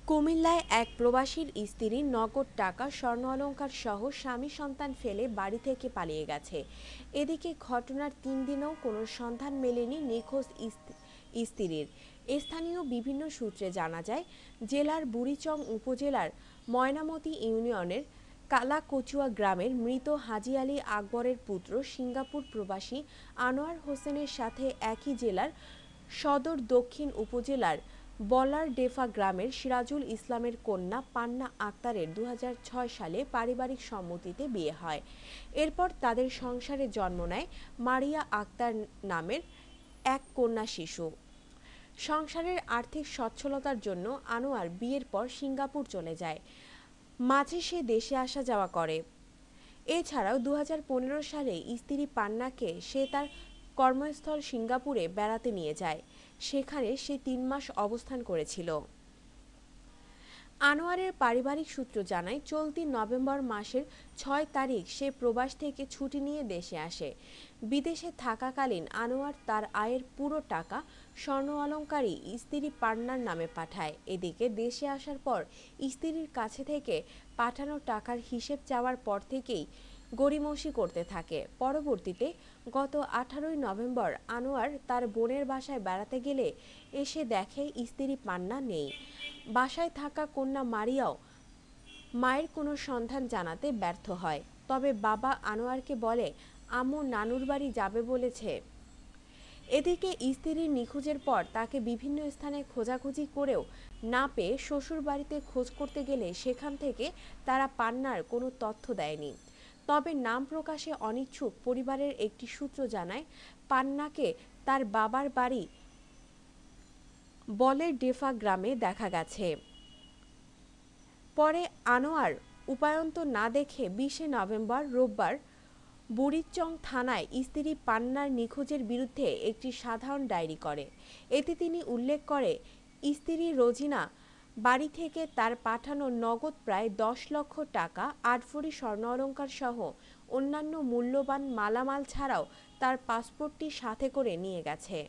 কুমিল্লায় এক প্রবাসীর স্ত্রী নগদ টাকা, স্বর্ণ অলংকার সহ স্বামী সন্তান ফেলে বাড়ি থেকে পালিয়ে গেছে। এদিকে ঘটনার ৩ দিনেও কোনো সন্ধান মেলেনি নিখোঁজ স্ত্রীর। স্থানীয় বিভিন্ন সূত্রে জানা যায়, জেলার বুড়িচং উপজেলার ময়নামতি ইউনিয়নের কালাকচুয়া গ্রামের মৃত হাজী আলী আকবরের পুত্র সিঙ্গাপুর প্রবাসী আনোয়ার হোসেনের সাথে একই জেলার সদর দক্ষিণ উপজেলার বলারডেফা গ্রামের সিরাজুল ইসলামের কন্যা পান্না আক্তারের ২০০৬ সালে পারিবারিক সম্মতিতে বিয়ে হয়। এরপর তাদের সংসারে জন্ম নেয় মারিয়া আক্তার নামের এক কন্যা শিশু। সংসারের আর্থিক সচ্ছলতার জন্য আনোয়ার বিয়ের পর সিঙ্গাপুর চলে যায়। মাঝে সে দেশে আসা যাওয়া করে। এছাড়াও ২০১৫ সালে স্ত্রী পান্নাকে সে তার কর্মস্থল সিঙ্গাপুরে বেড়াতে নিয়ে যায়। সেখানে সে ৩ মাস অবস্থান করেছিল। আনোয়ারের পারিবারিক সূত্র জানায়, চলতি নভেম্বর মাসের ৬ তারিখ সে প্রবাস থেকে ছুটি নিয়ে দেশে আসে। বিদেশে থাকাকালীন আনোয়ার তার আয়ের পুরো টাকা স্বর্ণ অলংকারী স্ত্রী পান্নার নামে পাঠায়। এদিকে দেশে আসার পর স্ত্রীর কাছে থেকে পাঠানো টাকার হিসেব চাওয়ার পর থেকেই গড়িমসি করতে থাকে। পরবর্তীতে গত ১৮ নভেম্বর আনোয়ার তার বোনের বাসায় বেড়াতে গেলে এসে দেখে স্ত্রী পান্না নেই। বাসায় থাকা কন্যা মারিয়াও মায়ের কোনো সন্ধান জানাতে ব্যর্থ হয়। তবে বাবা আনোয়ারকে বলে আম্মু নানুর বাড়ি যাবে বলেছে। এদিকে স্ত্রীর নিখোঁজের পর তাকে বিভিন্ন স্থানে খোঁজাখুঁজি করেও না পেয়ে শ্বশুর বাড়িতে খোঁজ করতে গেলে সেখান থেকে তারা পান্নার কোনো তথ্য দেয়নি। তবে নাম প্রকাশে অনিচ্ছুক পরিবারের একটি সূত্র জানায়, পান্নাকে তার বাবার বাড়ি বলারডেফা গ্রামে দেখা গেছে। পরে আনোয়ার উপায়ন্ত না দেখে ২০ নভেম্বর রোববার বুড়িচং থানায় স্ত্রী পান্নার নিখোঁজের বিরুদ্ধে একটি সাধারণ ডায়েরি করে। এতে তিনি উল্লেখ করে, স্ত্রী রোজিনা বাড়ি থেকে তার পাঠানো নগদ প্রায় ১০ লক্ষ টাকা, ৮ ভরি স্বর্ণ অলংকার সহ অন্যান্য মূল্যবান মালামাল ছাড়াও তার পাসপোর্টটি সাথে করে নিয়ে গেছে।